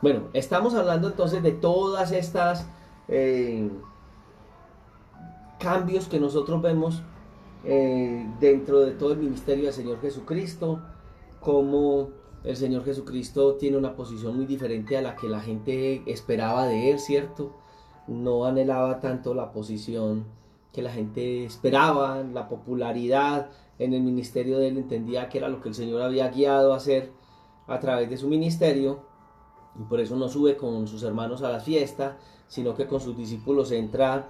Bueno, estamos hablando entonces de todas estas cambios que nosotros vemos dentro de todo el ministerio del Señor Jesucristo, como el Señor Jesucristo tiene una posición muy diferente a la que la gente esperaba de Él, ¿cierto? No anhelaba tanto la posición que la gente esperaba, la popularidad en el ministerio de Él, entendía que era lo que el Señor había guiado a hacer a través de su ministerio, y por eso no sube con sus hermanos a la fiesta, sino que con sus discípulos entra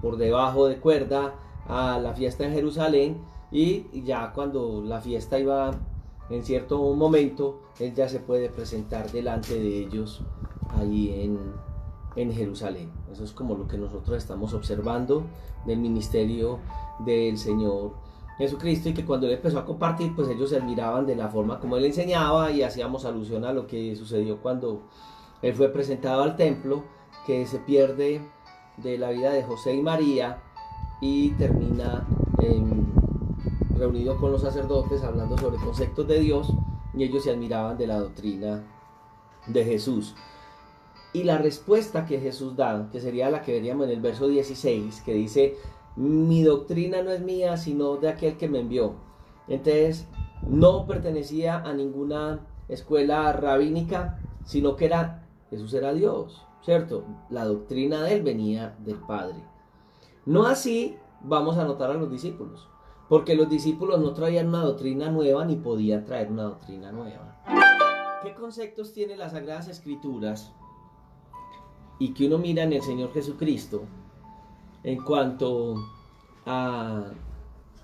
por debajo de cuerda a la fiesta en Jerusalén, y ya cuando la fiesta iba en cierto momento, él ya se puede presentar delante de ellos ahí en Jerusalén. Eso es como lo que nosotros estamos observando del ministerio del Señor Jesucristo, y que cuando él empezó a compartir, pues ellos se admiraban de la forma como él enseñaba, y hacíamos alusión a lo que sucedió cuando él fue presentado al templo, que se pierde de la vida de José y María y termina reunido con los sacerdotes hablando sobre conceptos de Dios, y ellos se admiraban de la doctrina de Jesús. Y la respuesta que Jesús da, que sería la que veríamos en el verso 16, que dice: mi doctrina no es mía, sino de aquel que me envió. Entonces, no pertenecía a ninguna escuela rabínica, sino que Jesús era Dios, ¿cierto? La doctrina de él venía del Padre. No así vamos a notar a los discípulos, porque los discípulos no traían una doctrina nueva, ni podían traer una doctrina nueva. ¿Qué conceptos tienen las Sagradas Escrituras y que uno mira en el Señor Jesucristo en cuanto a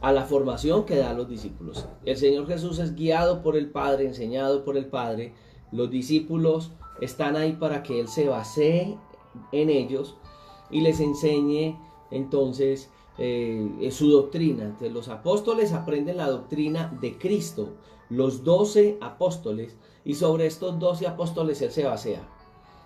la formación que da a los discípulos? El Señor Jesús es guiado por el Padre, enseñado por el Padre. Los discípulos están ahí para que Él se basee en ellos y les enseñe entonces su doctrina. Entonces, los apóstoles aprenden la doctrina de Cristo, los 12 apóstoles, y sobre estos 12 apóstoles Él se basea.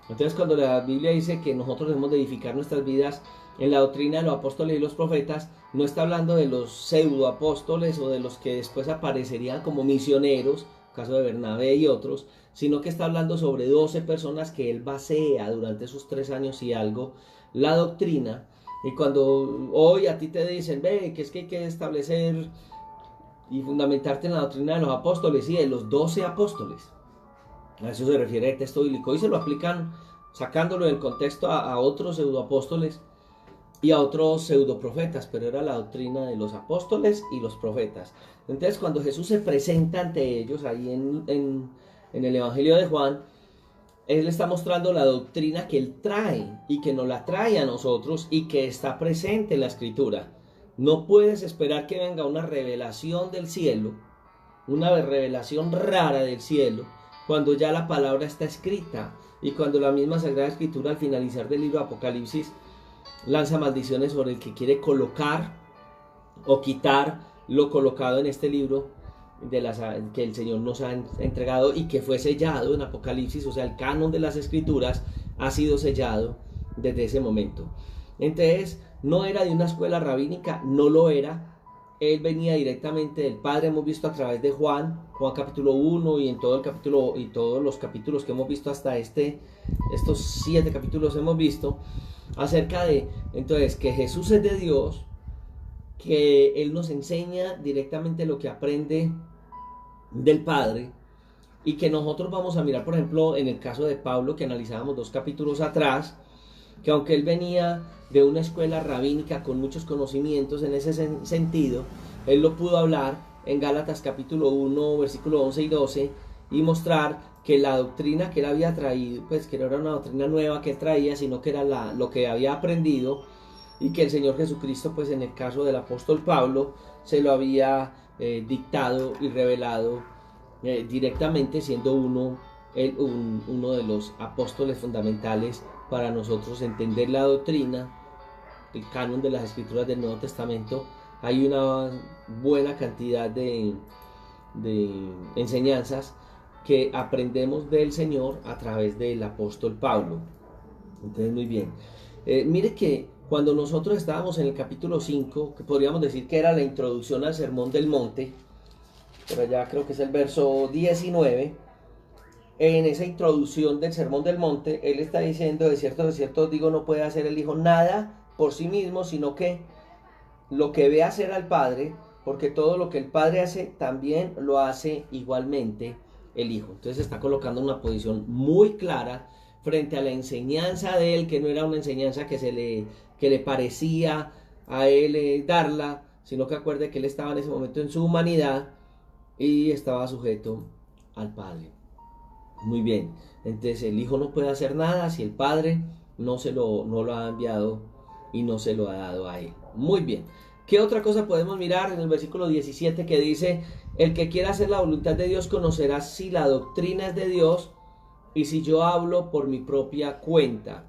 Entonces, cuando la Biblia dice que nosotros debemos de edificar nuestras vidas en la doctrina de los apóstoles y los profetas, no está hablando de los pseudo apóstoles o de los que después aparecerían como misioneros, caso de Bernabé y otros, sino que está hablando sobre 12 personas que él basea durante esos 3 años y algo la doctrina. Y cuando hoy a ti te dicen, ve, que es que hay que establecer y fundamentarte en la doctrina de los apóstoles, sí, de los 12 apóstoles. A eso se refiere el texto bíblico, y se lo aplican sacándolo del contexto a otros pseudoapóstoles y a otros pseudoprofetas, pero era la doctrina de los apóstoles y los profetas. Entonces, cuando Jesús se presenta ante ellos ahí en el Evangelio de Juan, Él está mostrando la doctrina que Él trae y que nos la trae a nosotros y que está presente en la Escritura. No puedes esperar que venga una revelación del cielo, una revelación rara del cielo, cuando ya la palabra está escrita y cuando la misma Sagrada Escritura, al finalizar del libro de Apocalipsis, lanza maldiciones sobre el que quiere colocar o quitar lo colocado en este libro que el Señor nos ha entregado y que fue sellado en Apocalipsis. O sea, el canon de las Escrituras ha sido sellado desde ese momento. Entonces, no era de una escuela rabínica, no lo era. Él venía directamente del Padre. Hemos visto a través de Juan capítulo 1 y en todo el capítulo y todos los capítulos que hemos visto hasta estos 7 capítulos hemos visto acerca de, entonces, que Jesús es de Dios, que Él nos enseña directamente lo que aprende del Padre, y que nosotros vamos a mirar, por ejemplo, en el caso de Pablo, que analizábamos 2 capítulos atrás, que aunque él venía de una escuela rabínica con muchos conocimientos en ese sentido, él lo pudo hablar en Gálatas capítulo 1, versículo 11 y 12, y mostrar que la doctrina que él había traído, pues que no era una doctrina nueva que él traía, sino que era lo que había aprendido, y que el Señor Jesucristo, pues en el caso del apóstol Pablo, se lo había dictado y revelado directamente, siendo uno de los apóstoles fundamentales para nosotros entender la doctrina, el canon de las Escrituras del Nuevo Testamento. Hay una buena cantidad de enseñanzas que aprendemos del Señor a través del apóstol Pablo. Entonces, muy bien. Mire que cuando nosotros estábamos en el capítulo 5, que podríamos decir que era la introducción al Sermón del Monte, por allá creo que es el verso 19, en esa introducción del Sermón del Monte, él está diciendo, de cierto os digo, no puede hacer el Hijo nada por sí mismo, sino que lo que ve hacer al Padre, porque todo lo que el Padre hace, también lo hace igualmente el Hijo. Entonces está colocando una posición muy clara frente a la enseñanza de él, que no era una enseñanza que le parecía a él darla, sino que acuerde que él estaba en ese momento en su humanidad y estaba sujeto al Padre. Muy bien, entonces el Hijo no puede hacer nada si el Padre no lo ha enviado y no se lo ha dado a él. Muy bien, ¿qué otra cosa podemos mirar en el versículo 17 que dice: el que quiera hacer la voluntad de Dios conocerá si la doctrina es de Dios y si yo hablo por mi propia cuenta?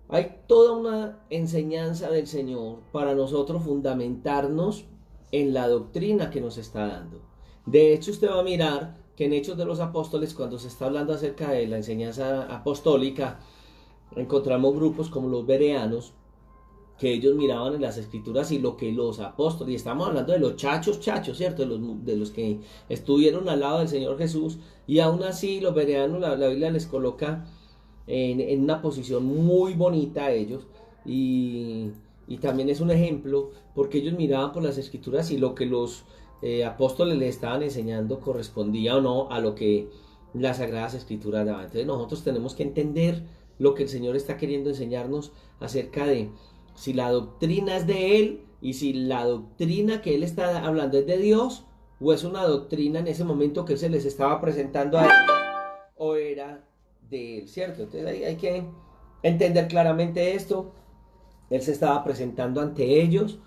Hay toda una enseñanza del Señor para nosotros fundamentarnos en la doctrina que nos está dando. De hecho, usted va a mirar que en Hechos de los Apóstoles, cuando se está hablando acerca de la enseñanza apostólica, encontramos grupos como los bereanos, que ellos miraban en las escrituras y lo que los apóstoles, y estamos hablando de los chachos, ¿cierto? De los que estuvieron al lado del Señor Jesús, y aún así los bereanos, la Biblia les coloca en una posición muy bonita a ellos, y también es un ejemplo, porque ellos miraban por las escrituras y lo que los apóstoles le estaban enseñando correspondía o no a lo que las sagradas escrituras daban. Entonces nosotros tenemos que entender lo que el Señor está queriendo enseñarnos acerca de si la doctrina es de Él y si la doctrina que Él está hablando es de Dios, o es una doctrina en ese momento que Él se les estaba presentando a ellos, o era de Él, ¿cierto? Entonces hay que entender claramente esto. Él se estaba presentando ante ellos,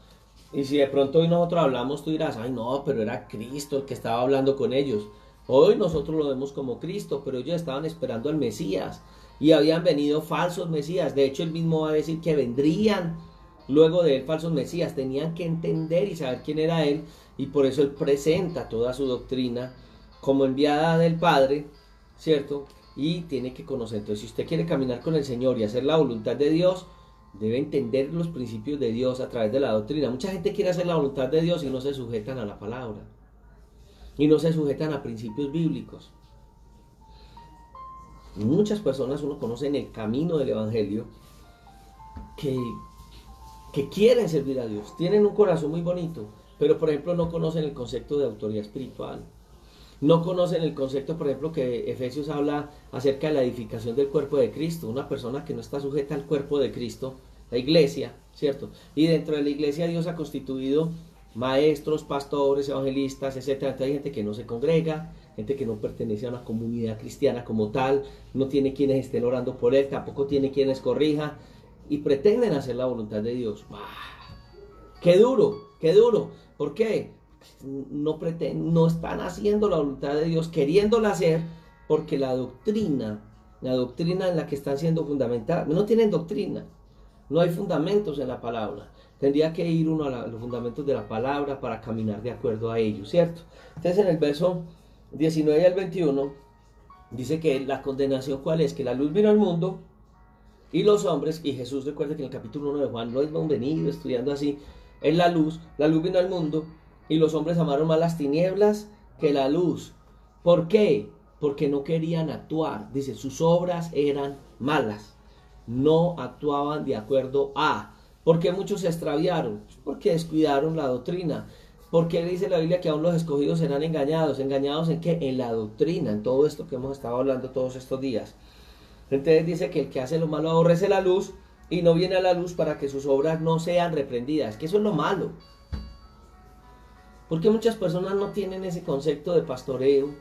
y si de pronto hoy nosotros hablamos, tú dirás: ay no, pero era Cristo el que estaba hablando con ellos. Hoy nosotros lo vemos como Cristo, pero ellos estaban esperando al Mesías, y habían venido falsos Mesías. De hecho, él mismo va a decir que vendrían luego de él falsos Mesías. Tenían que entender y saber quién era él, y por eso él presenta toda su doctrina como enviada del Padre, ¿cierto? Y tiene que conocer. Entonces, si usted quiere caminar con el Señor y hacer la voluntad de Dios, debe entender los principios de Dios a través de la doctrina. Mucha gente quiere hacer la voluntad de Dios y no se sujetan a la palabra, y no se sujetan a principios bíblicos. Muchas personas uno conoce en el camino del Evangelio que quieren servir a Dios, tienen un corazón muy bonito, pero por ejemplo no conocen el concepto de autoridad espiritual. No conocen el concepto, por ejemplo, que Efesios habla acerca de la edificación del cuerpo de Cristo. Una persona que no está sujeta al cuerpo de Cristo, la iglesia, ¿cierto? Y dentro de la iglesia Dios ha constituido maestros, pastores, evangelistas, etcétera. Entonces hay gente que no se congrega, gente que no pertenece a una comunidad cristiana como tal, no tiene quienes estén orando por él, tampoco tiene quienes corrija, y pretenden hacer la voluntad de Dios. ¡Qué duro! ¡Qué duro! ¿Por qué? No están haciendo la voluntad de Dios, queriéndola hacer, porque la doctrina en la que están siendo fundamentadas, no tienen doctrina, no hay fundamentos en la palabra. Tendría que ir uno a los fundamentos de la palabra para caminar de acuerdo a ellos, ¿cierto? Entonces en el verso 19 al 21 dice que la condenación, ¿cuál es? Que la luz vino al mundo y los hombres, y Jesús, recuerda que en el capítulo 1 de Juan lo hemos venido estudiando así, es la luz vino al mundo, y los hombres amaron más las tinieblas que la luz. ¿Por qué? Porque no querían actuar. Dice, sus obras eran malas, no actuaban de acuerdo a. ¿Por qué muchos se extraviaron? Porque descuidaron la doctrina. Porque dice la Biblia que aún los escogidos serán engañados. ¿Engañados en qué? En la doctrina, en todo esto que hemos estado hablando todos estos días. Entonces dice que el que hace lo malo aborrece la luz y no viene a la luz para que sus obras no sean reprendidas. Que eso es lo malo. Porque muchas personas no tienen ese concepto de pastoreo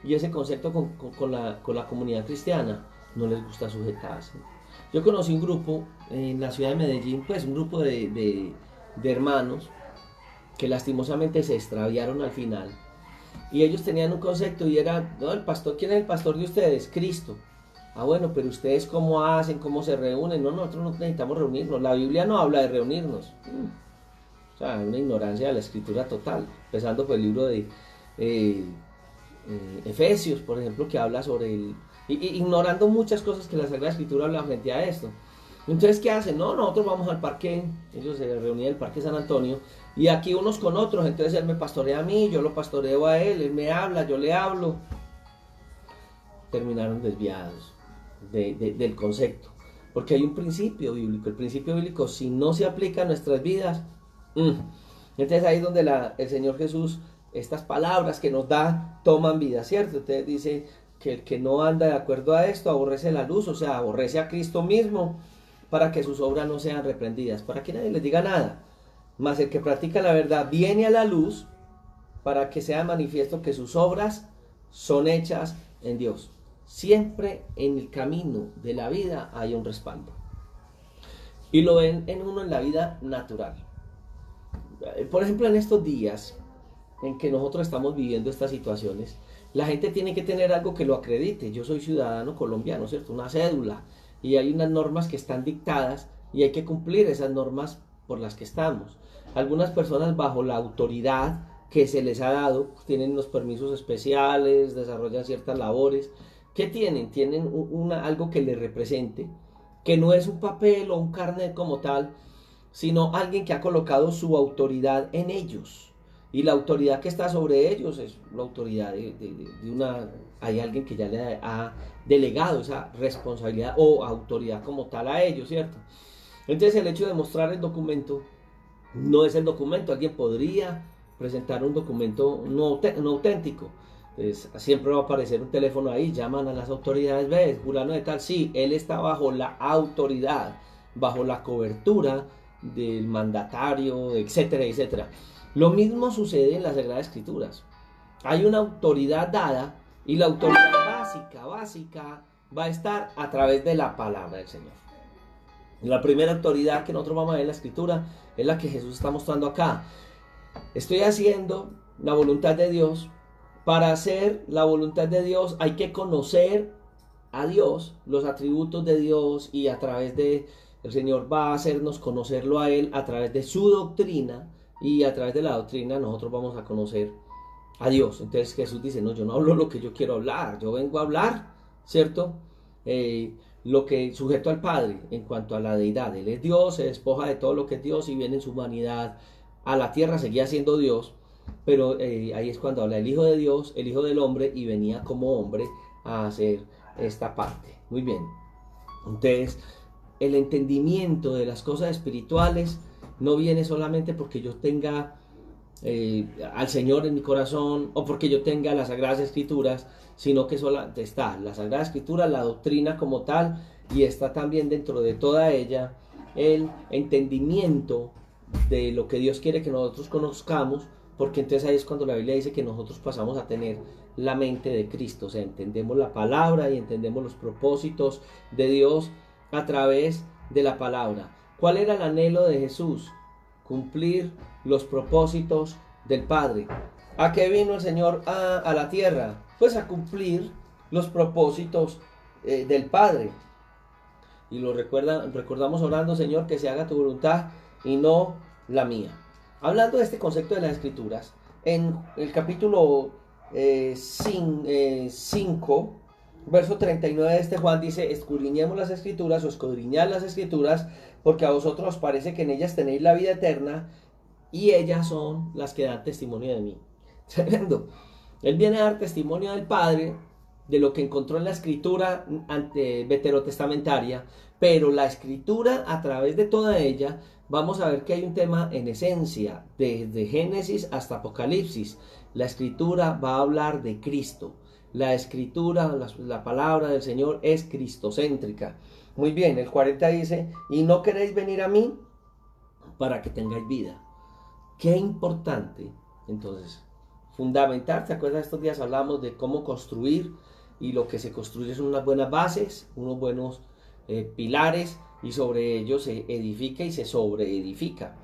y ese concepto con la comunidad cristiana. No les gusta sujetarse. Yo conocí un grupo en la ciudad de Medellín, pues un grupo de hermanos que lastimosamente se extraviaron al final. Y ellos tenían un concepto y era, no, el pastor, ¿quién es el pastor de ustedes? Cristo. Ah, bueno, pero ustedes cómo hacen, cómo se reúnen. No, nosotros no necesitamos reunirnos. La Biblia no habla de reunirnos. O sea, una ignorancia de la escritura total. Empezando por el libro de Efesios, por ejemplo, que habla sobre ignorando muchas cosas que la Sagrada Escritura habla frente a esto. Entonces, ¿qué hacen? No, nosotros vamos al parque, ellos se reunían en el Parque San Antonio, y aquí unos con otros, entonces él me pastorea a mí, yo lo pastoreo a él me habla, yo le hablo. terminaron desviados del concepto. Porque hay un principio bíblico. El principio bíblico, si no se aplica a nuestras vidas, entonces ahí es donde el Señor Jesús, estas palabras que nos da, toman vida, ¿cierto? Entonces dice que el que no anda de acuerdo a esto, aborrece la luz, o sea, aborrece a Cristo mismo, para que sus obras no sean reprendidas, para que nadie les diga nada. Mas el que practica la verdad viene a la luz, para que sea manifiesto que sus obras son hechas en Dios. Siempre en el camino de la vida hay un respaldo. Y lo ven en uno en la vida natural. Por ejemplo, en estos días en que nosotros estamos viviendo estas situaciones, la gente tiene que tener algo que lo acredite. Yo soy ciudadano colombiano, ¿cierto? Una cédula. Y hay unas normas que están dictadas y hay que cumplir esas normas por las que estamos. Algunas personas, bajo la autoridad que se les ha dado, tienen unos permisos especiales, desarrollan ciertas labores. ¿Qué tienen? Tienen algo que les represente, que no es un papel o un carnet como tal, sino alguien que ha colocado su autoridad en ellos. Y la autoridad que está sobre ellos es la autoridad de una... Hay alguien que ya le ha delegado esa responsabilidad o autoridad como tal a ellos, ¿cierto? Entonces el hecho de mostrar el documento no es el documento. Alguien podría presentar un documento no auténtico. Entonces, siempre va a aparecer un teléfono ahí, llaman a las autoridades, ves, fulano de tal, sí, él está bajo la autoridad, bajo la cobertura del mandatario, etcétera, etcétera. Lo mismo sucede en las Sagradas Escrituras. Hay una autoridad dada y la autoridad básica va a estar a través de la palabra del Señor. La primera autoridad que nosotros vamos a ver en la Escritura es la que Jesús está mostrando acá. Estoy haciendo la voluntad de Dios. Para hacer la voluntad de Dios hay que conocer a Dios, los atributos de Dios, y a través de el Señor va a hacernos conocerlo a Él a través de su doctrina, y a través de la doctrina nosotros vamos a conocer a Dios. Entonces Jesús dice, no, yo no hablo lo que yo quiero hablar, yo vengo a hablar, ¿cierto? Lo que sujeto al Padre en cuanto a la deidad. Él es Dios, se despoja de todo lo que es Dios y viene en su humanidad a la tierra, seguía siendo Dios, pero ahí es cuando habla el Hijo de Dios, el Hijo del Hombre, y venía como hombre a hacer esta parte. Muy bien. Entonces, el entendimiento de las cosas espirituales no viene solamente porque yo tenga al Señor en mi corazón o porque yo tenga las Sagradas Escrituras, sino que solamente está la Sagrada Escritura, la doctrina como tal, y está también dentro de toda ella el entendimiento de lo que Dios quiere que nosotros conozcamos, porque entonces ahí es cuando la Biblia dice que nosotros pasamos a tener la mente de Cristo, o sea, entendemos la palabra y entendemos los propósitos de Dios a través de la palabra. ¿Cuál era el anhelo de Jesús? Cumplir los propósitos del Padre. ¿A qué vino el Señor a la tierra? Pues a cumplir los propósitos del Padre. Y lo recordamos orando, Señor, que se haga tu voluntad y no la mía. Hablando de este concepto de las Escrituras, en el capítulo 5, verso 39 de este Juan dice, escudriñemos las Escrituras o escudriñad las Escrituras, porque a vosotros os parece que en ellas tenéis la vida eterna, y ellas son las que dan testimonio de mí. Tremendo. Él viene a dar testimonio del Padre, de lo que encontró en la Escritura veterotestamentaria, pero la Escritura, a través de toda ella, vamos a ver que hay un tema en esencia, desde Génesis hasta Apocalipsis. La Escritura va a hablar de Cristo. La Escritura, la palabra del Señor es cristocéntrica. Muy bien, el 40 dice, y no queréis venir a mí para que tengáis vida. Qué importante, entonces, fundamental. ¿Te acuerdas? Estos días hablamos de cómo construir, y lo que se construye son unas buenas bases, unos buenos pilares, y sobre ellos se edifica y se sobreedifica.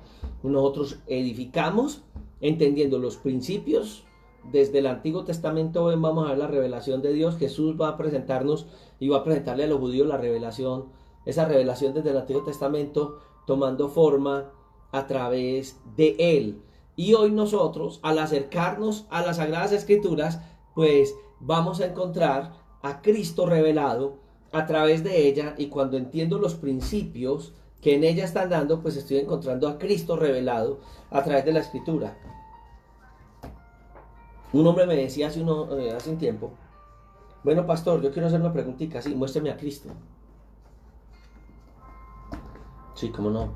Nosotros edificamos entendiendo los principios. Desde el Antiguo Testamento vamos a ver la revelación de Dios. Jesús va a presentarnos y va a presentarle a los judíos la revelación, esa revelación desde el Antiguo Testamento, tomando forma a través de Él. Y hoy nosotros, al acercarnos a las Sagradas Escrituras, pues vamos a encontrar a Cristo revelado a través de ella, y cuando entiendo los principios que en ella están dando, pues estoy encontrando a Cristo revelado a través de la Escritura. Un hombre me decía hace un tiempo, Bueno, pastor, yo quiero hacer una preguntita. Sí, muéstrame a Cristo. Sí, cómo no.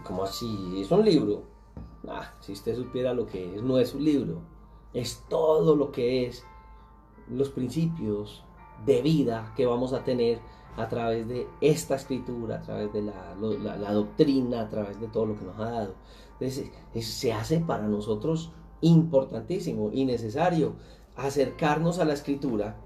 ¿Cómo así? Es un libro. Si usted supiera lo que es, no es un libro. Es todo lo que es los principios de vida que vamos a tener a través de esta escritura, a través de la doctrina, a través de todo lo que nos ha dado. Entonces, se hace para nosotros importantísimo y necesario acercarnos a la escritura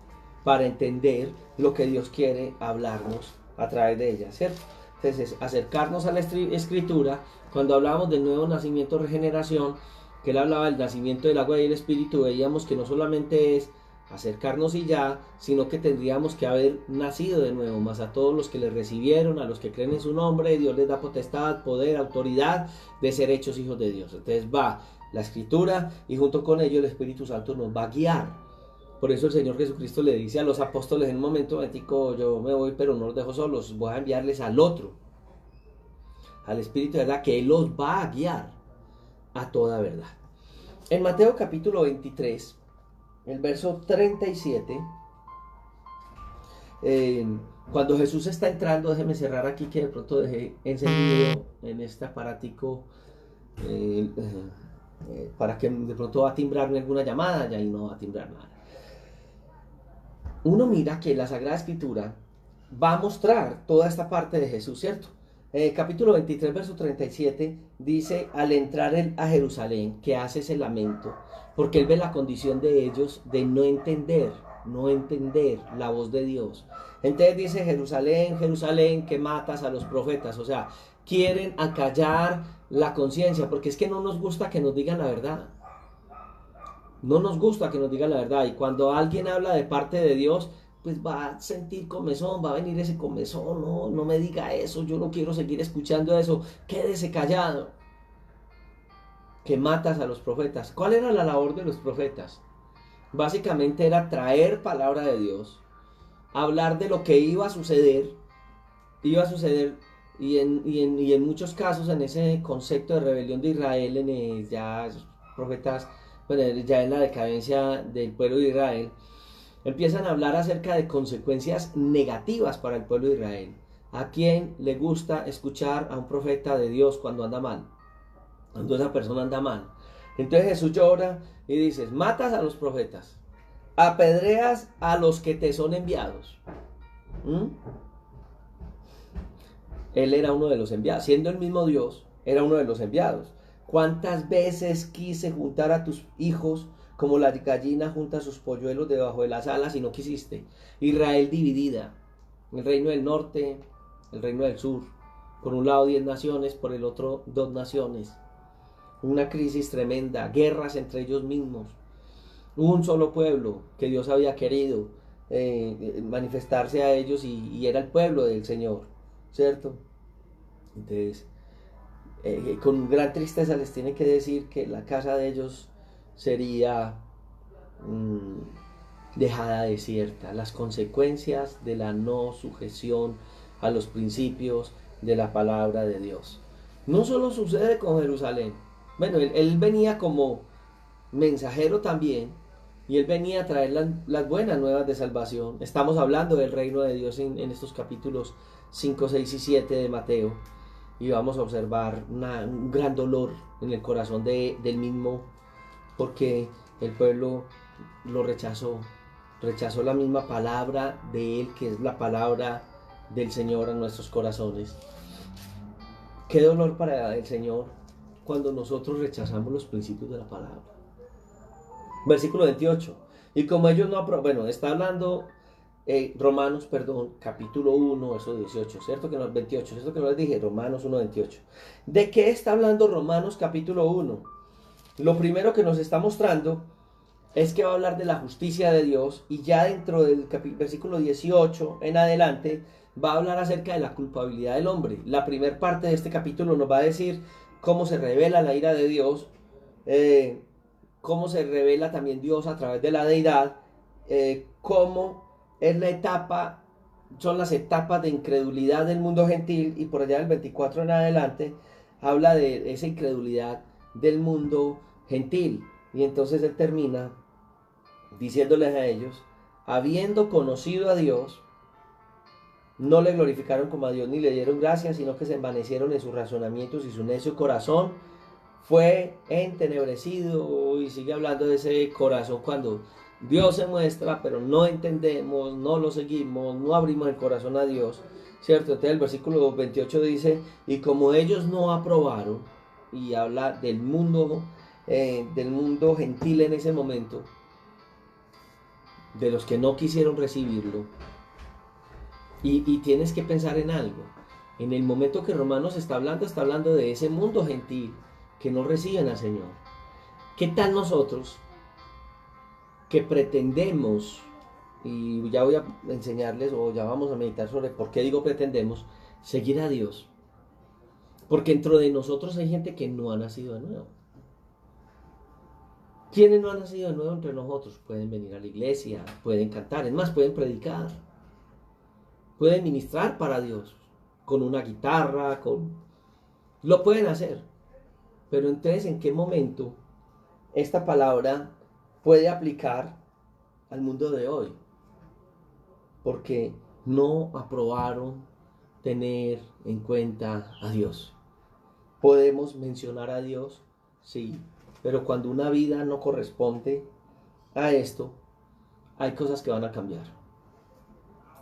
para entender lo que Dios quiere hablarnos a través de ella, ¿cierto? Entonces, acercarnos a la escritura, cuando hablamos del nuevo nacimiento, regeneración, que él hablaba del nacimiento del agua y el espíritu, veíamos que no solamente es acercarnos y ya, sino que tendríamos que haber nacido de nuevo, más a todos los que le recibieron, a los que creen en su nombre, Dios les da potestad, poder, autoridad de ser hechos hijos de Dios. Entonces va la escritura y junto con ello el Espíritu Santo nos va a guiar. Por eso el Señor Jesucristo le dice a los apóstoles en un momento, yo me voy, pero no los dejo solos, voy a enviarles al otro, al Espíritu de verdad, que Él los va a guiar a toda verdad. En Mateo capítulo 23, el verso 37, cuando Jesús está entrando, déjeme cerrar aquí que de pronto dejé encendido en este aparatico para que de pronto va a timbrarme alguna llamada, y ahí no va a timbrar nada. Uno mira que la Sagrada Escritura va a mostrar toda esta parte de Jesús, ¿cierto? Capítulo 23, verso 37, dice, al entrar él a Jerusalén, que hace ese lamento, porque él ve la condición de ellos de no entender la voz de Dios. Entonces dice, Jerusalén, Jerusalén, que matas a los profetas, o sea, quieren acallar la conciencia, porque es que no nos gusta que nos digan la verdad. No nos gusta que nos digan la verdad, y cuando alguien habla de parte de Dios, pues va a sentir comezón, va a venir ese comezón, no me diga eso, yo no quiero seguir escuchando eso, quédese callado. Que matas a los profetas. ¿Cuál era la labor de los profetas? Básicamente era traer palabra de Dios, hablar de lo que iba a suceder, y en muchos casos en ese concepto de rebelión de Israel, ya profetas, bueno, ya en la decadencia del pueblo de Israel, empiezan a hablar acerca de consecuencias negativas para el pueblo de Israel. ¿A quién le gusta escuchar a un profeta de Dios cuando anda mal? Cuando esa persona anda mal. Entonces Jesús llora y dice, matas a los profetas, apedreas a los que te son enviados. Él era uno de los enviados, siendo el mismo Dios, era uno de los enviados. ¿Cuántas veces quise juntar a tus hijos como la gallina junta sus polluelos debajo de las alas y no quisiste? Israel dividida, el reino del norte, el reino del sur, por un lado 10 naciones, por el otro 2 naciones, una crisis tremenda, guerras entre ellos mismos, un solo pueblo que Dios había querido manifestarse a ellos y era el pueblo del Señor, ¿cierto? Entonces, con gran tristeza les tiene que decir que la casa de ellos sería dejada desierta, las consecuencias de la no sujeción a los principios de la palabra de Dios. No solo sucede con Jerusalén, bueno, él venía como mensajero también, y él venía a traer las buenas nuevas de salvación. Estamos hablando del reino de Dios en estos capítulos 5, 6 y 7 de Mateo, y vamos a observar un gran dolor en el corazón del mismo, porque el pueblo lo rechazó la misma palabra de él, que es la palabra del Señor a nuestros corazones. Qué dolor para el Señor cuando nosotros rechazamos los principios de la palabra. Versículo 28. Y como ellos no bueno, está hablando Romanos, capítulo 1, verso 18, ¿cierto que no? 28, ¿cierto que no les dije? Romanos 1, 28. ¿De qué está hablando Romanos capítulo 1? Lo primero que nos está mostrando es que va a hablar de la justicia de Dios, y ya dentro del versículo 18 en adelante va a hablar acerca de la culpabilidad del hombre. La primera parte de este capítulo nos va a decir cómo se revela la ira de Dios, cómo se revela también Dios a través de la deidad, cómo es son las etapas de incredulidad del mundo gentil, y por allá del 24 en adelante habla de esa incredulidad del mundo gentil, y entonces él termina diciéndoles a ellos, habiendo conocido a Dios, no le glorificaron como a Dios ni le dieron gracias, sino que se envanecieron en sus razonamientos y su necio corazón fue entenebrecido. Y sigue hablando de ese corazón cuando Dios se muestra, pero no entendemos, no lo seguimos, no abrimos el corazón a Dios, ¿cierto? Entonces el versículo 28 dice, y como ellos no aprobaron, y habla del mundo gentil en ese momento, de los que no quisieron recibirlo. Y tienes que pensar en algo. En el momento que Romanos está hablando de ese mundo gentil que no reciben al Señor. ¿Qué tal nosotros que pretendemos, y ya voy a enseñarles o ya vamos a meditar sobre por qué digo pretendemos, seguir a Dios? Porque dentro de nosotros hay gente que no ha nacido de nuevo. ¿Quiénes no han nacido de nuevo entre nosotros? Pueden venir a la iglesia, pueden cantar, es más, pueden predicar, pueden ministrar para Dios, con una guitarra, lo pueden hacer. Pero entonces, ¿en qué momento esta palabra puede aplicar al mundo de hoy? Porque no aprobaron tener en cuenta a Dios. Podemos mencionar a Dios, sí, pero cuando una vida no corresponde a esto, hay cosas que van a cambiar.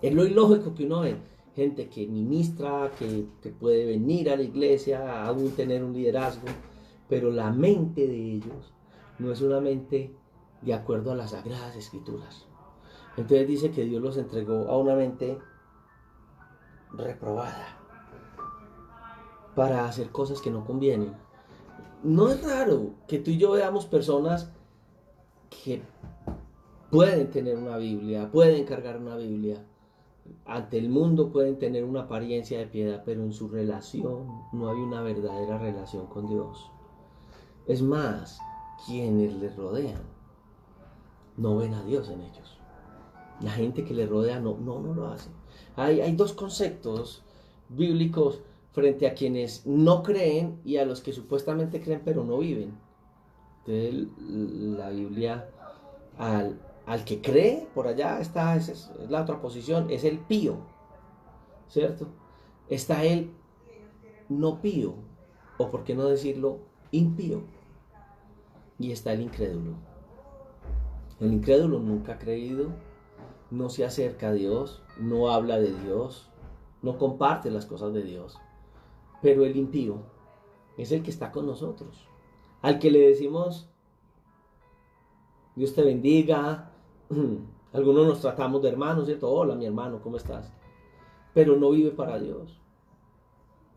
Es lo ilógico que uno ve gente que ministra, que puede venir a la iglesia, aún tener un liderazgo, pero la mente de ellos no es una mente de acuerdo a las Sagradas Escrituras. Entonces dice que Dios los entregó a una mente reprobada para hacer cosas que no convienen. No es raro que tú y yo veamos personas que pueden tener una Biblia, pueden cargar una Biblia, ante el mundo pueden tener una apariencia de piedad, pero en su relación no hay una verdadera relación con Dios. Es más, quienes les rodean no ven a Dios en ellos. La gente que les rodea no lo hace. Hay dos conceptos bíblicos frente a quienes no creen y a los que supuestamente creen pero no viven. Entonces la Biblia al que cree, por allá está, esa es la otra posición, es el pío, ¿cierto? Está el no pío, o por qué no decirlo, impío, y está el incrédulo. El incrédulo nunca ha creído, no se acerca a Dios, no habla de Dios, no comparte las cosas de Dios, pero el impío es el que está con nosotros, al que le decimos, Dios te bendiga. Algunos nos tratamos de hermanos, ¿cierto? Hola, mi hermano, ¿cómo estás? Pero no vive para Dios.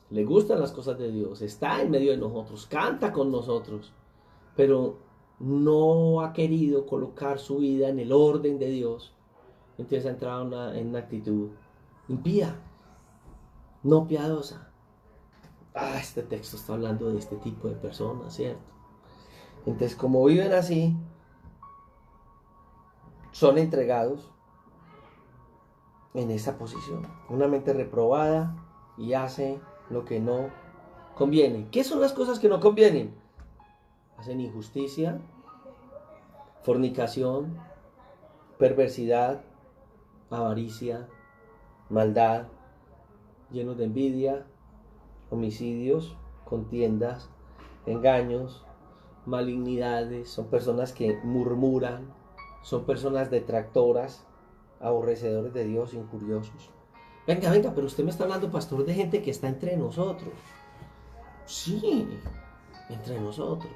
Le gustan las cosas de Dios, está en medio de nosotros, canta con nosotros, pero no ha querido colocar su vida en el orden de Dios. Entonces ha entrado en una actitud impía, no piadosa. Este texto está hablando de este tipo de personas, ¿cierto? Entonces, como viven así, son entregados en esa posición. Una mente reprobada y hace lo que no conviene. ¿Qué son las cosas que no convienen? Hacen injusticia, fornicación, perversidad, avaricia, maldad, llenos de envidia, homicidios, contiendas, engaños, malignidades. Son personas que murmuran, son personas detractoras, aborrecedores de Dios, injuriosos. Venga, pero usted me está hablando, pastor, de gente que está entre nosotros. Sí, entre nosotros.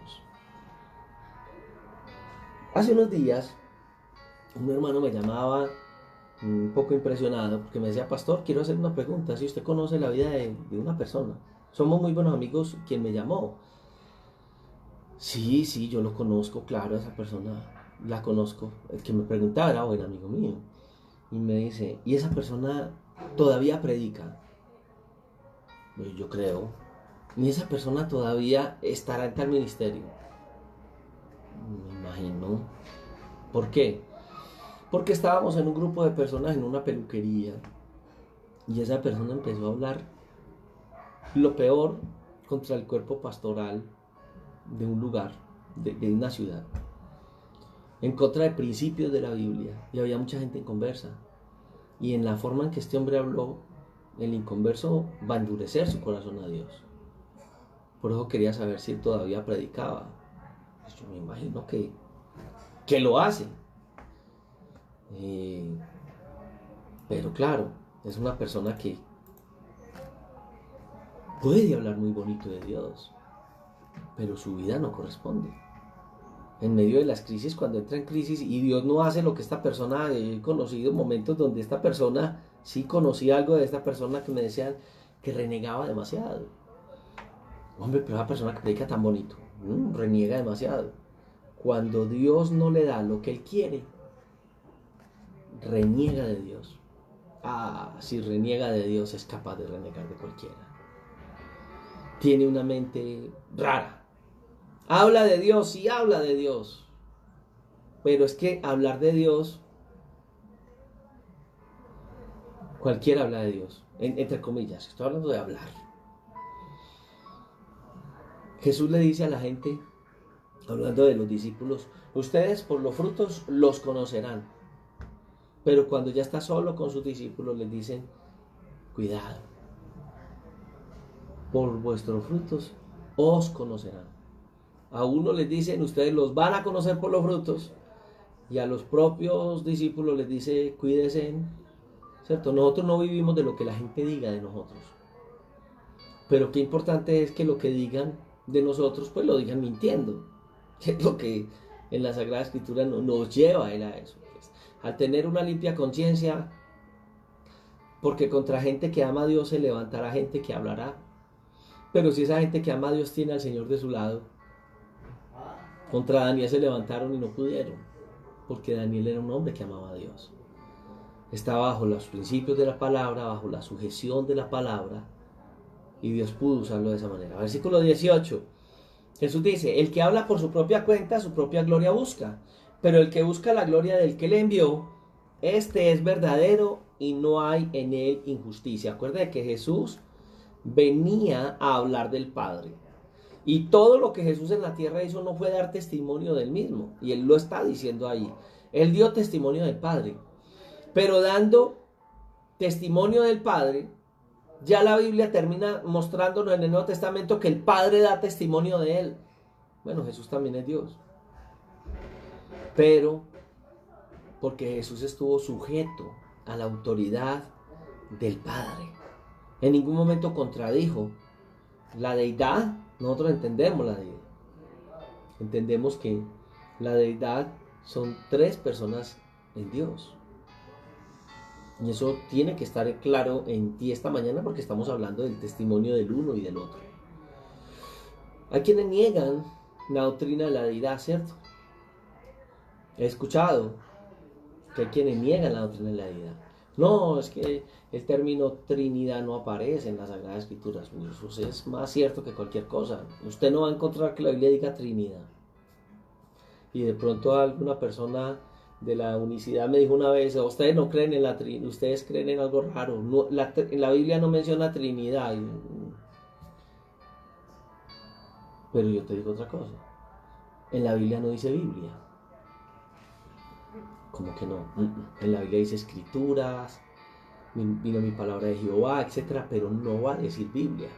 Hace unos días, un hermano me llamaba un poco impresionado porque me decía, pastor, quiero hacer una pregunta. Si usted conoce la vida de una persona, somos muy buenos amigos, quien me llamó. Sí, yo lo conozco, claro, esa persona la conozco. El que me preguntaba era buen amigo mío. Y me dice, ¿y esa persona todavía predica? Yo creo. ¿Y esa persona todavía estará en tal ministerio? Me imagino. ¿Por qué? Porque estábamos en un grupo de personas en una peluquería y esa persona empezó a hablar lo peor contra el cuerpo pastoral de un lugar, de una ciudad. en contra de principios de la Biblia. Y había mucha gente inconversa. Y en la forma en que este hombre habló, el inconverso va a endurecer su corazón a Dios. Por eso quería saber si él todavía predicaba. Pues yo me imagino que lo hace. Pero claro, es una persona que puede hablar muy bonito de Dios, pero su vida no corresponde. En medio de las crisis, cuando entra en crisis y Dios no hace lo que esta persona, he conocido momentos donde esta persona, sí conocí algo de esta persona que me decían que renegaba demasiado. Hombre, pero esa persona que predica tan bonito, reniega demasiado. Cuando Dios no le da lo que él quiere, reniega de Dios. Si reniega de Dios es capaz de renegar de cualquiera. Tiene una mente rara. Habla de Dios, sí habla de Dios. Pero es que hablar de Dios, cualquiera habla de Dios, entre comillas, estoy hablando de hablar. Jesús le dice a la gente, hablando de los discípulos, ustedes por los frutos los conocerán. Pero cuando ya está solo con sus discípulos les dicen, cuidado, por vuestros frutos os conocerán. A uno les dicen, ustedes los van a conocer por los frutos, y a los propios discípulos les dice, cuídense, ¿cierto? Nosotros no vivimos de lo que la gente diga de nosotros. Pero qué importante es que lo que digan de nosotros, pues lo digan mintiendo. Que es lo que en la Sagrada Escritura nos lleva a eso. Pues. Al tener una limpia conciencia, porque contra gente que ama a Dios se levantará gente que hablará. Pero si esa gente que ama a Dios tiene al Señor de su lado, contra Daniel se levantaron y no pudieron, porque Daniel era un hombre que amaba a Dios. Estaba bajo los principios de la palabra, bajo la sujeción de la palabra, y Dios pudo usarlo de esa manera. Versículo 18. Jesús dice, el que habla por su propia cuenta, su propia gloria busca, pero el que busca la gloria del que le envió, este es verdadero y no hay en él injusticia. Acuérdate que Jesús venía a hablar del Padre. Y todo lo que Jesús en la tierra hizo no fue dar testimonio del mismo. Y él lo está diciendo ahí. Él dio testimonio del Padre. Pero dando testimonio del Padre, ya la Biblia termina mostrándonos en el Nuevo Testamento que el Padre da testimonio de él. Bueno, Jesús también es Dios. Pero porque Jesús estuvo sujeto a la autoridad del Padre. En ningún momento contradijo la deidad. Nosotros entendemos la deidad. Entendemos que la deidad son tres personas en Dios. Y eso tiene que estar claro en ti esta mañana porque estamos hablando del testimonio del uno y del otro. Hay quienes niegan la doctrina de la deidad, ¿cierto? He escuchado que hay quienes niegan la doctrina de la deidad. No, es que el término Trinidad no aparece en las Sagradas Escrituras. Eso es más cierto que cualquier cosa. Usted no va a encontrar que la Biblia diga Trinidad. Y de pronto alguna persona de la unicidad me dijo una vez, ustedes no creen en la Trinidad, ustedes creen en algo raro. No, en la Biblia no menciona Trinidad. Pero yo te digo otra cosa. En la Biblia no dice Biblia. ¿Cómo que no? En la Biblia dice escrituras, vino mi palabra de Jehová, etc. Pero no va a decir Biblia.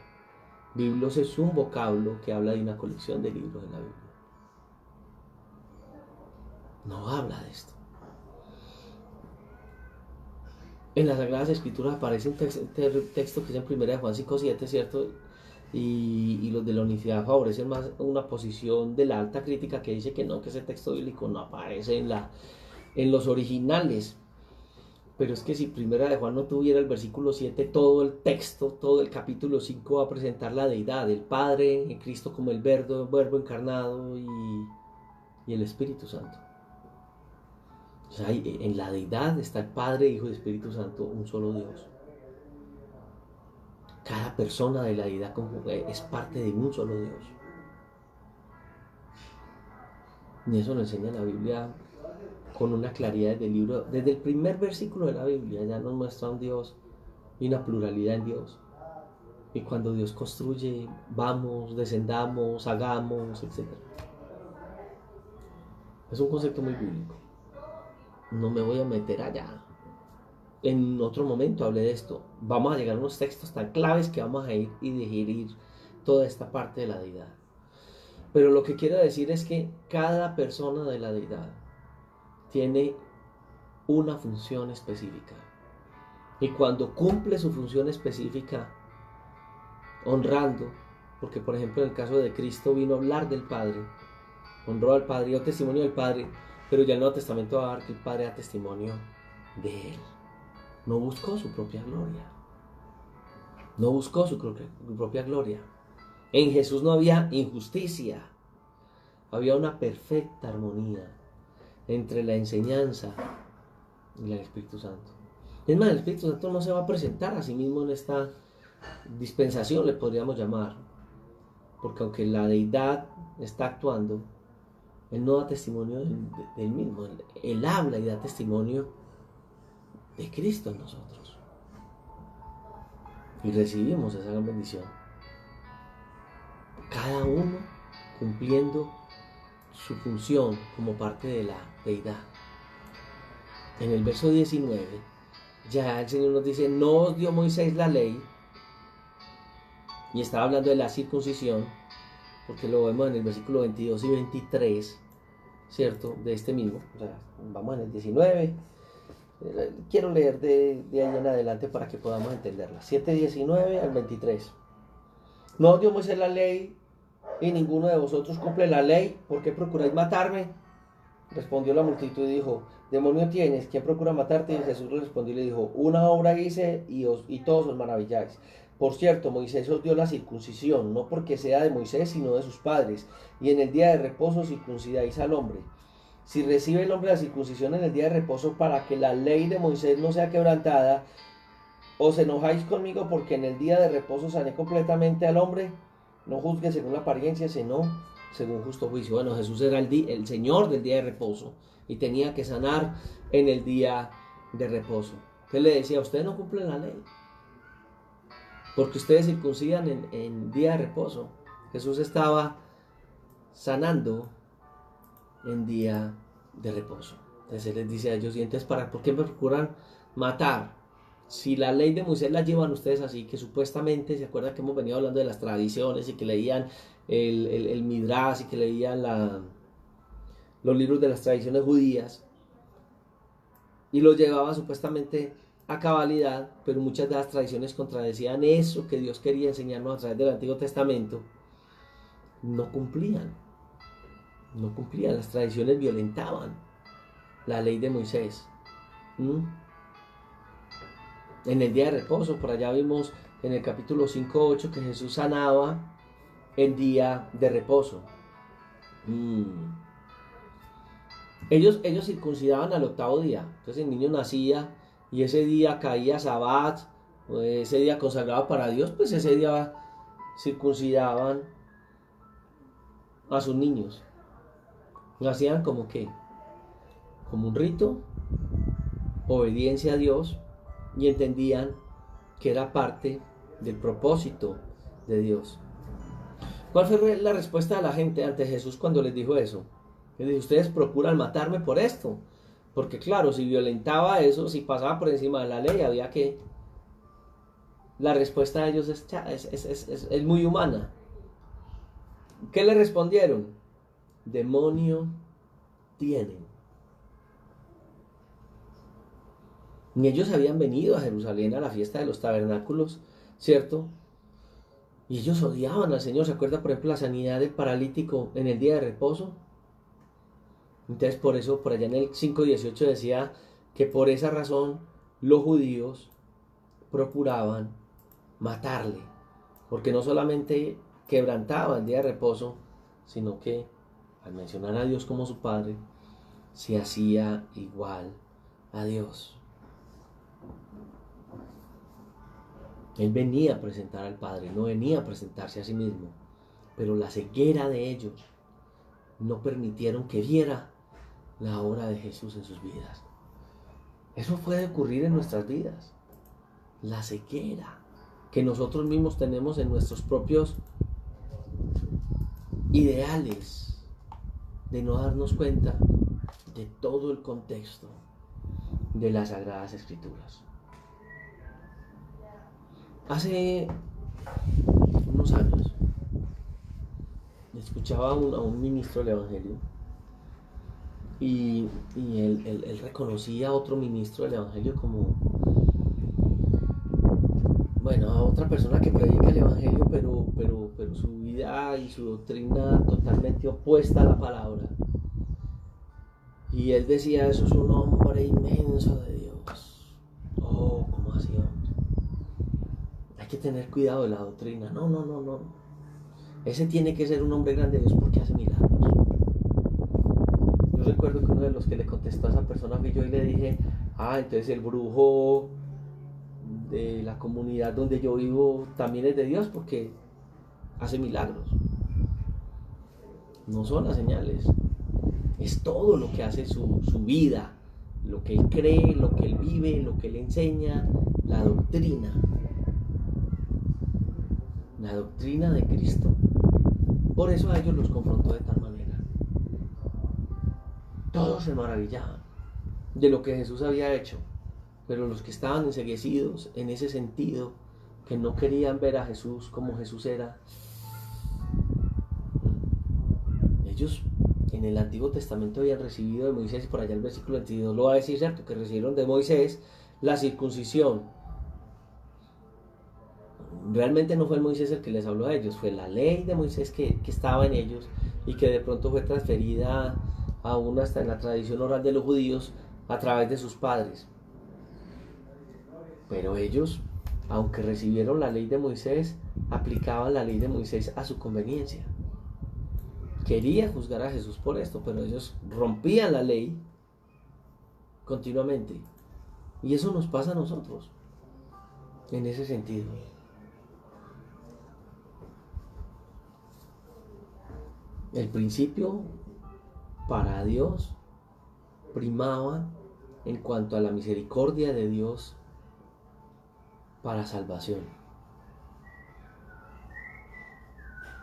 Biblos es un vocablo que habla de una colección de libros en la Biblia. No habla de esto. En las Sagradas Escrituras aparece un texto que es en 1 Juan 5:7, ¿cierto? Y los de la unicidad favorecen más una posición de la alta crítica que dice que no, que ese texto bíblico no aparece en los originales. Pero es que si 1 Juan no tuviera el versículo 7, todo el texto, todo el capítulo 5 va a presentar la deidad, el Padre, en Cristo como el verbo encarnado y el Espíritu Santo. O sea, en la deidad está el Padre, Hijo y Espíritu Santo, un solo Dios. Cada persona de la deidad es parte de un solo Dios. Y eso lo enseña la Biblia con una claridad del libro. Desde el primer versículo de la Biblia ya nos muestra un Dios y una pluralidad en Dios. Y cuando Dios construye, vamos, descendamos, hagamos, etc. Es un concepto muy bíblico. No me voy a meter allá. En otro momento hablé de esto. Vamos a llegar a unos textos tan claves que vamos a ir y digerir toda esta parte de la deidad. Pero lo que quiero decir es que cada persona de la deidad tiene una función específica. Y cuando cumple su función específica, honrando, porque por ejemplo en el caso de Cristo vino a hablar del Padre, honró al Padre, dio testimonio del Padre, pero ya el Nuevo Testamento va a dar que el Padre da testimonio de Él. No buscó su propia gloria. No buscó su propia gloria. En Jesús no había injusticia. Había una perfecta armonía entre la enseñanza y el Espíritu Santo. Es más, el Espíritu Santo no se va a presentar a sí mismo en esta dispensación, le podríamos llamar. Porque aunque la deidad está actuando, Él no da testimonio del mismo. Él habla y da testimonio de Cristo en nosotros. Y recibimos esa gran bendición. Cada uno cumpliendo su función como parte de la deidad. En el verso 19, ya el Señor nos dice, no os dio Moisés la ley, y estaba hablando de la circuncisión, porque lo vemos en el versículo 22 y 23, ¿cierto? De este mismo. O sea, vamos en el 19. Quiero leer de ahí en adelante para que podamos entenderla. 7:19 al 23. No os dio Moisés la ley, y ninguno de vosotros cumple la ley. ¿Por qué procuráis matarme? Respondió la multitud y dijo, demonio tienes, ¿quién procura matarte? Y Jesús le respondió y le dijo, una obra hice y todos os maravilláis. Por cierto, Moisés os dio la circuncisión, no porque sea de Moisés, sino de sus padres. Y en el día de reposo circuncidáis al hombre. Si recibe el hombre la circuncisión en el día de reposo para que la ley de Moisés no sea quebrantada, ¿os enojáis conmigo porque en el día de reposo sané completamente al hombre? No juzgue según la apariencia, sino según justo juicio. Bueno, Jesús era el Señor del día de reposo y tenía que sanar en el día de reposo. Él le decía, ustedes no cumplen la ley porque ustedes circuncidan en día de reposo. Jesús estaba sanando en día de reposo. Entonces Él les dice a ellos, y entonces ¿por qué me procuran matar? Si la ley de Moisés la llevan ustedes así, que supuestamente, ¿se acuerdan que hemos venido hablando de las tradiciones y que leían el Midrash y que leían los libros de las tradiciones judías y los llevaban supuestamente a cabalidad, pero muchas de las tradiciones contradecían eso que Dios quería enseñarnos a través del Antiguo Testamento? No cumplían, las tradiciones violentaban la ley de Moisés. En el día de reposo, por allá vimos en el capítulo 5:8 que Jesús sanaba en día de reposo. Ellos circuncidaban al 8º día. Entonces el niño nacía y ese día caía Sabbat, ese día consagrado para Dios, pues ese día circuncidaban a sus niños. Lo hacían como que, como un rito, obediencia a Dios, y entendían que era parte del propósito de Dios. ¿Cuál fue la respuesta de la gente ante Jesús cuando les dijo eso? Les dijo, ustedes procuran matarme por esto. Porque claro, si violentaba eso, si pasaba por encima de la ley, había que... La respuesta de ellos es muy humana. ¿Qué le respondieron? Demonio tienen. Y ellos habían venido a Jerusalén a la fiesta de los tabernáculos, ¿cierto? Y ellos odiaban al Señor. ¿Se acuerda, por ejemplo, la sanidad del paralítico en el día de reposo? Entonces, por eso, por allá en el 5:18 decía que por esa razón los judíos procuraban matarle. Porque no solamente quebrantaba el día de reposo, sino que al mencionar a Dios como su Padre, se hacía igual a Dios. Él venía a presentar al Padre, no venía a presentarse a sí mismo. Pero la ceguera de ellos no permitieron que viera la obra de Jesús en sus vidas. Eso puede ocurrir en nuestras vidas. La ceguera que nosotros mismos tenemos en nuestros propios ideales, de no darnos cuenta de todo el contexto de las Sagradas Escrituras. Hace unos años escuchaba a un ministro del Evangelio y él reconocía a otro ministro del Evangelio como, bueno, a otra persona que predica el Evangelio, pero su vida y su doctrina totalmente opuesta a la palabra. Y él decía, eso es un hombre inmenso de Dios. Oh, ¿cómo así, hombre? Hay que tener cuidado de la doctrina. No. Ese tiene que ser un hombre grande de Dios porque hace milagros. Yo recuerdo que uno de los que le contestó a esa persona fui yo y le dije, entonces el brujo de la comunidad donde yo vivo también es de Dios porque hace milagros. No son las señales, es todo lo que hace su vida, lo que él cree, lo que él vive, lo que él enseña, la doctrina de Cristo. Por eso a ellos los confrontó de tal manera. Todos se maravillaban de lo que Jesús había hecho, pero los que estaban enceguecidos en ese sentido, que no querían ver a Jesús como Jesús era, ellos en el Antiguo Testamento habían recibido de Moisés, y por allá el versículo 22 lo va a decir, ¿cierto? Que recibieron de Moisés la circuncisión. Realmente no fue el Moisés el que les habló a ellos, fue la ley de Moisés que estaba en ellos y que de pronto fue transferida aún hasta en la tradición oral de los judíos a través de sus padres. Pero ellos, aunque recibieron la ley de Moisés, aplicaban la ley de Moisés a su conveniencia. Querían juzgar a Jesús por esto, pero ellos rompían la ley continuamente. Y eso nos pasa a nosotros, en ese sentido. El principio para Dios primaba en cuanto a la misericordia de Dios para salvación.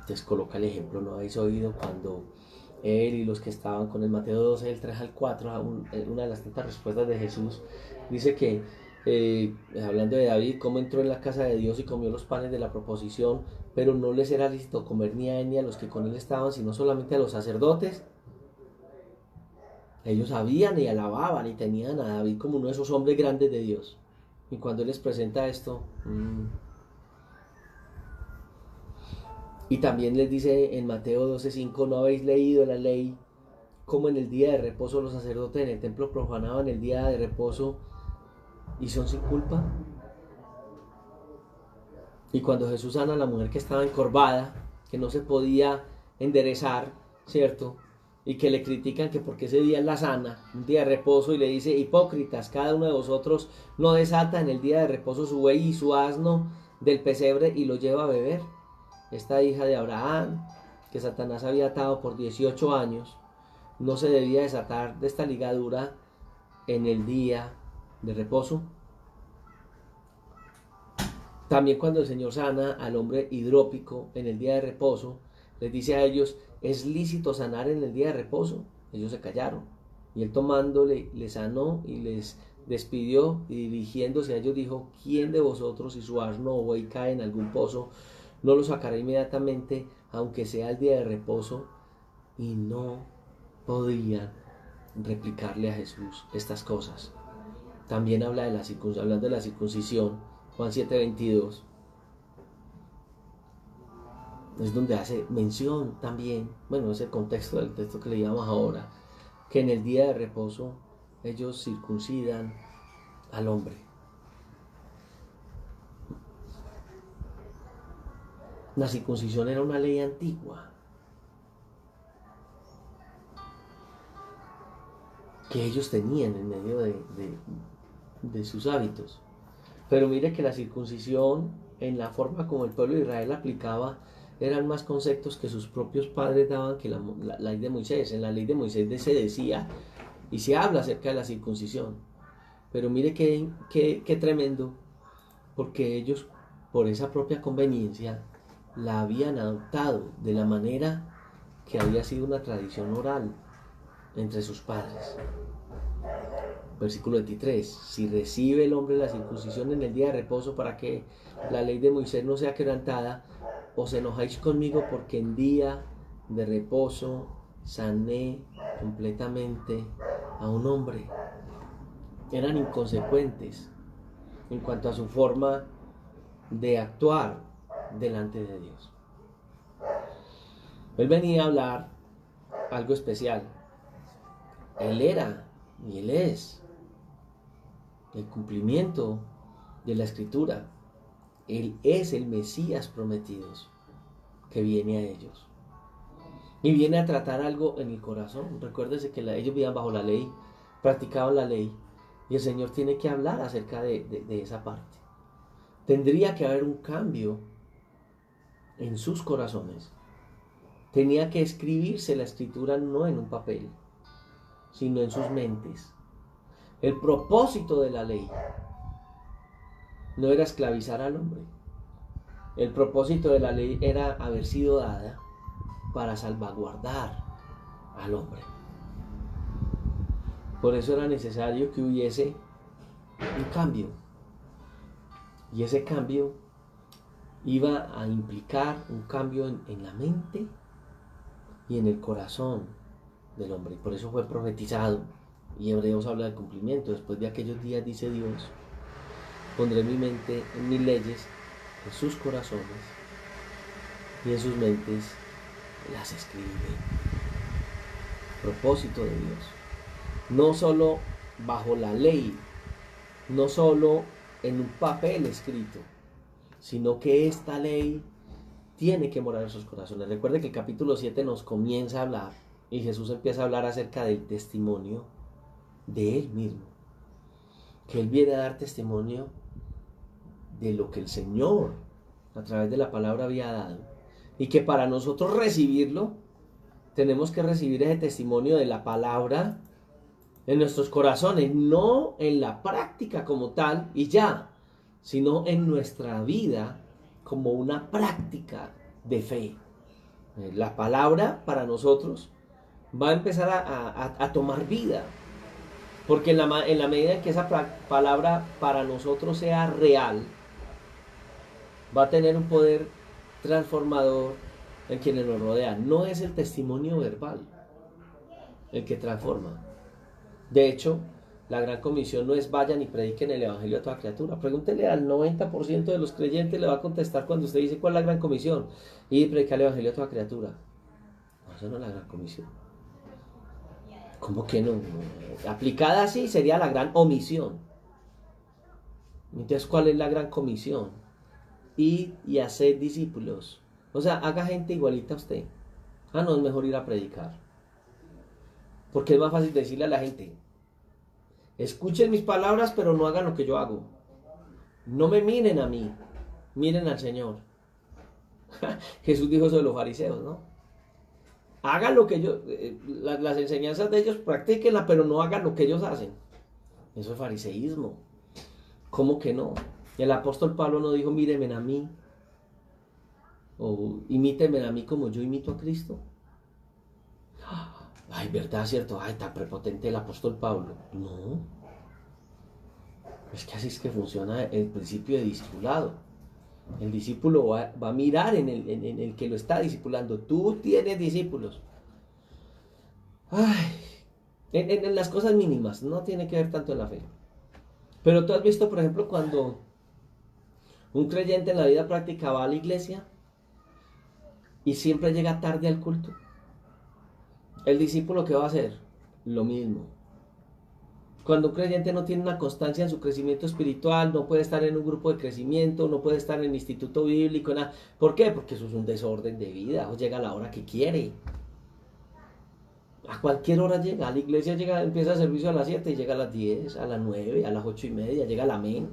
Entonces coloca el ejemplo, ¿no habéis oído cuando él y los que estaban con el Mateo 12, del 3 al 4, una de las tantas respuestas de Jesús, dice que, hablando de David, cómo entró en la casa de Dios y comió los panes de la proposición, pero no les era lícito comer ni a él ni a los que con él estaban, sino solamente a los sacerdotes. Ellos sabían y alababan y tenían a David como uno de esos hombres grandes de Dios. Y cuando él les presenta esto, y también les dice en Mateo 12:5, ¿no habéis leído la ley como en el día de reposo los sacerdotes en el templo profanaban el día de reposo y son sin culpa? Y cuando Jesús sana a la mujer que estaba encorvada, que no se podía enderezar, ¿cierto? Y que le critican que porque ese día es la sana, un día de reposo, y le dice, hipócritas, cada uno de vosotros no desata en el día de reposo su buey y su asno del pesebre y lo lleva a beber. Esta hija de Abraham, que Satanás había atado por 18 años, no se debía desatar de esta ligadura en el día de reposo. También cuando el Señor sana al hombre hidrópico en el día de reposo, les dice a ellos, ¿es lícito sanar en el día de reposo? Ellos se callaron. Y él tomándole, les sanó y les despidió, y dirigiéndose a ellos dijo, ¿quién de vosotros si su asno o buey cae en algún pozo, no lo sacará inmediatamente, aunque sea el día de reposo? Y no podían replicarle a Jesús estas cosas. También habla de hablando de la circuncisión, Juan 7:22, es donde hace mención también, bueno, es el contexto del texto que leíamos ahora, que en el día de reposo ellos circuncidan al hombre. La circuncisión era una ley antigua que ellos tenían en medio de sus hábitos. Pero mire que la circuncisión, en la forma como el pueblo de Israel aplicaba, eran más conceptos que sus propios padres daban que la ley de Moisés. En la ley de Moisés se decía y se habla acerca de la circuncisión. Pero mire qué tremendo, porque ellos, por esa propia conveniencia, la habían adoptado de la manera que había sido una tradición oral. entre sus padres. Versículo 23. Si recibe el hombre la circuncisión en el día de reposo para que la ley de Moisés no sea quebrantada, os enojáis conmigo porque en día de reposo sané completamente a un hombre. Eran inconsecuentes en cuanto a su forma de actuar delante de Dios. Él venía a hablar algo especial. Él era y él es el cumplimiento de la Escritura. Él es el Mesías prometido que viene a ellos. Y viene a tratar algo en el corazón. Recuérdense que ellos vivían bajo la ley, practicaban la ley. Y el Señor tiene que hablar acerca de esa parte. Tendría que haber un cambio en sus corazones. Tenía que escribirse la Escritura no en un papel, sino en sus mentes. El propósito de la ley no era esclavizar al hombre. El propósito de la ley era haber sido dada para salvaguardar al hombre. Por eso era necesario que hubiese un cambio. Y ese cambio iba a implicar un cambio en la mente y en el corazón del hombre. Y por eso fue profetizado. Y Hebreos habla de cumplimiento. Después de aquellos días, dice Dios, pondré mi mente en mis leyes, en sus corazones y en sus mentes las escribiré. Propósito de Dios. No solo bajo la ley, no solo en un papel escrito, sino que esta ley tiene que morar en sus corazones. Recuerde que el capítulo 7 nos comienza a hablar y Jesús empieza a hablar acerca del testimonio de Él mismo. Que Él viene a dar testimonio de lo que el Señor a través de la palabra había dado. Y que para nosotros recibirlo, tenemos que recibir ese testimonio de la palabra en nuestros corazones, no en la práctica como tal y ya, sino en nuestra vida como una práctica de fe. La palabra para nosotros va a empezar a tomar vida, porque en la medida en que esa palabra para nosotros sea real, va a tener un poder transformador en quienes nos rodean. No es el testimonio verbal el que transforma. De hecho, la gran comisión no es vayan y prediquen el evangelio a toda criatura. Pregúntele al 90% de los creyentes, le va a contestar cuando usted dice cuál es la gran comisión. Y predicar el evangelio a toda criatura. No, eso no es la gran comisión. ¿Cómo que no? Aplicada así sería la gran omisión. Entonces, ¿cuál es la gran comisión? Ir y hacer discípulos. O sea, haga gente igualita a usted. Ah, no, es mejor ir a predicar. Porque es más fácil decirle a la gente: escuchen mis palabras, pero no hagan lo que yo hago. No me miren a mí, miren al Señor. Jesús dijo eso de los fariseos, ¿no? Hagan lo que ellos, las enseñanzas de ellos, practíquenlas, pero no hagan lo que ellos hacen. Eso es fariseísmo. ¿Cómo que no? El apóstol Pablo no dijo: mírenme a mí, o imítenme a mí como yo imito a Cristo. Ay, verdad, cierto. Ay, tan prepotente el apóstol Pablo. No. Es que así es que funciona el principio de discipulado. El discípulo va a mirar en el que lo está discipulando. Tú tienes discípulos. Ay, en las cosas mínimas. No tiene que ver tanto en la fe. Pero tú has visto, por ejemplo, cuando un creyente en la vida práctica va a la iglesia y siempre llega tarde al culto. El discípulo, ¿qué va a hacer? Lo mismo. Cuando un creyente no tiene una constancia en su crecimiento espiritual, no puede estar en un grupo de crecimiento, no puede estar en el instituto bíblico, nada. ¿Por qué? Porque eso es un desorden de vida. O llega a la hora que quiere. A cualquier hora llega. A la iglesia llega, empieza el servicio a las 7 y llega a las 10, a las 9, a las 8:30, llega el amén.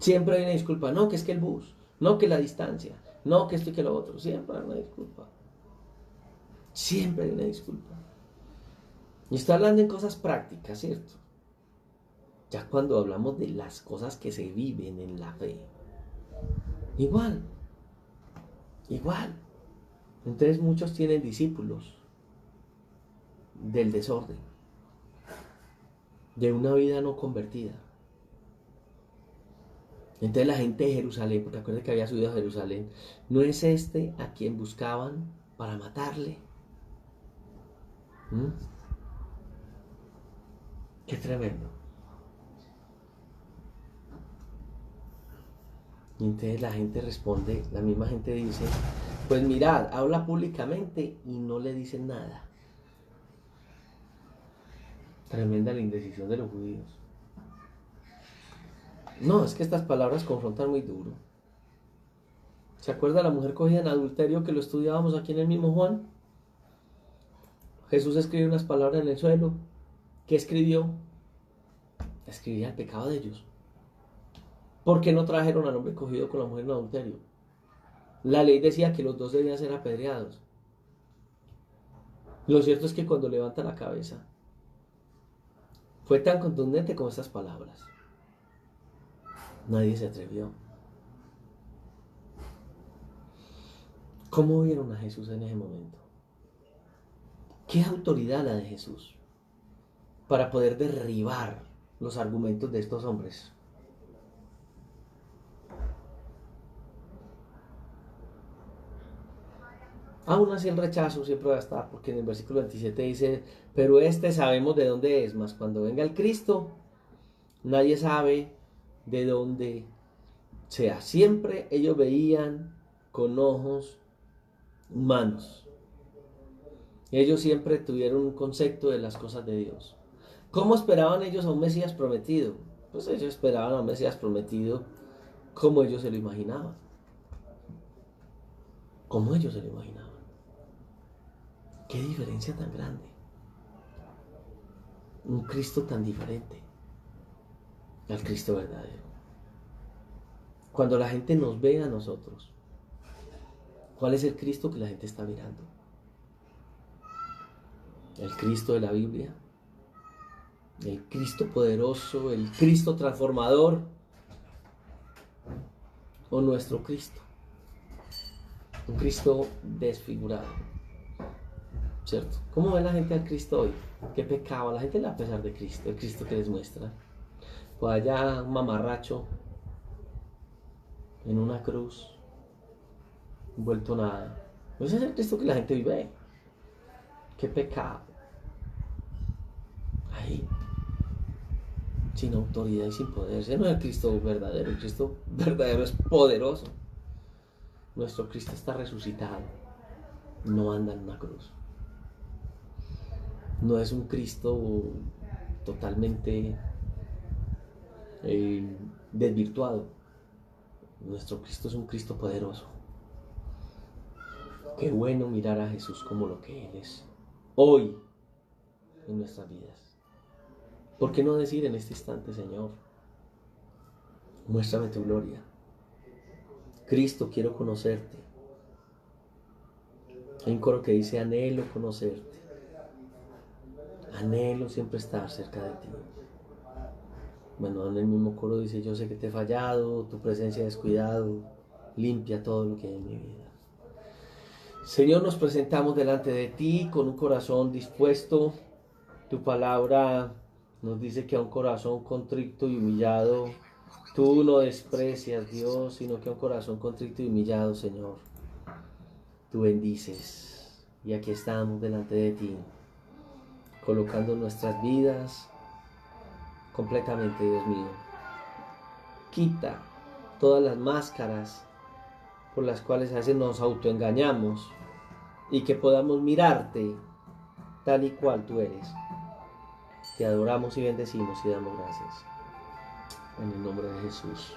Siempre hay una disculpa. No, que es que el bus. No, que la distancia. No, que esto y que lo otro. Siempre hay una disculpa. Siempre hay una disculpa. Y está hablando en cosas prácticas, ¿cierto? Ya cuando hablamos de las cosas que se viven en la fe. Igual. Entonces muchos tienen discípulos, del desorden, de una vida no convertida. Entonces la gente de Jerusalén, porque acuérdense que había subido a Jerusalén, ¿no es este a quien buscaban para matarle? Qué tremendo. Y entonces la gente responde, la misma gente dice, pues mirad, habla públicamente y no le dicen nada. Tremenda la indecisión de los judíos. No, es que estas palabras confrontan muy duro. ¿Se acuerda la mujer cogida en adulterio que lo estudiábamos aquí en el mismo Juan? Jesús escribe unas palabras en el suelo. ¿Qué escribió? Escribía el pecado de ellos. ¿Por qué no trajeron al hombre cogido con la mujer en adulterio? La ley decía que los dos debían ser apedreados. Lo cierto es que cuando levanta la cabeza, fue tan contundente como estas palabras. Nadie se atrevió. ¿Cómo vieron a Jesús en ese momento? ¿Qué autoridad la de Jesús para poder derribar los argumentos de estos hombres? Aún así el rechazo siempre va a estar, porque en el versículo 27 dice, pero sabemos de dónde es, mas cuando venga el Cristo, nadie sabe de dónde sea. Siempre ellos veían con ojos humanos. Ellos siempre tuvieron un concepto de las cosas de Dios. ¿Cómo esperaban ellos a un Mesías prometido? Pues ellos esperaban a un Mesías prometido como ellos se lo imaginaban. Como ellos se lo imaginaban. Qué diferencia tan grande. Un Cristo tan diferente al Cristo verdadero. Cuando la gente nos ve a nosotros, ¿cuál es el Cristo que la gente está mirando? ¿El Cristo de la Biblia? ¿El Cristo poderoso? ¿El Cristo transformador? ¿O nuestro Cristo? Un Cristo desfigurado. ¿Cierto? ¿Cómo ve la gente al Cristo hoy? ¿Qué pecado? La gente le da pesar de Cristo, el Cristo que les muestra. Pues allá un mamarracho en una cruz, vuelto nada. Ese es el Cristo que la gente vive. ¿Qué pecado? Ahí, sin autoridad y sin poder. Ese no es el Cristo verdadero. El Cristo verdadero es poderoso. Nuestro Cristo está resucitado. No anda en una cruz. No es un Cristo totalmente desvirtuado. Nuestro Cristo es un Cristo poderoso. Qué bueno mirar a Jesús como lo que Él es hoy en nuestras vidas. ¿Por qué no decir en este instante, Señor, muéstrame tu gloria? Cristo, quiero conocerte. Hay un coro que dice, anhelo conocerte. Anhelo siempre estar cerca de ti. Bueno, en el mismo coro dice, yo sé que te he fallado, tu presencia descuidado, limpia todo lo que hay en mi vida. Señor, nos presentamos delante de ti con un corazón dispuesto. Tu palabra nos dice que a un corazón contrito y humillado, tú no desprecias, Dios, sino que a un corazón contrito y humillado, Señor, tú bendices. Y aquí estamos delante de ti, colocando nuestras vidas completamente, Dios mío. Quita todas las máscaras por las cuales a veces nos autoengañamos y que podamos mirarte tal y cual tú eres. Te adoramos y bendecimos y damos gracias. En el nombre de Jesús.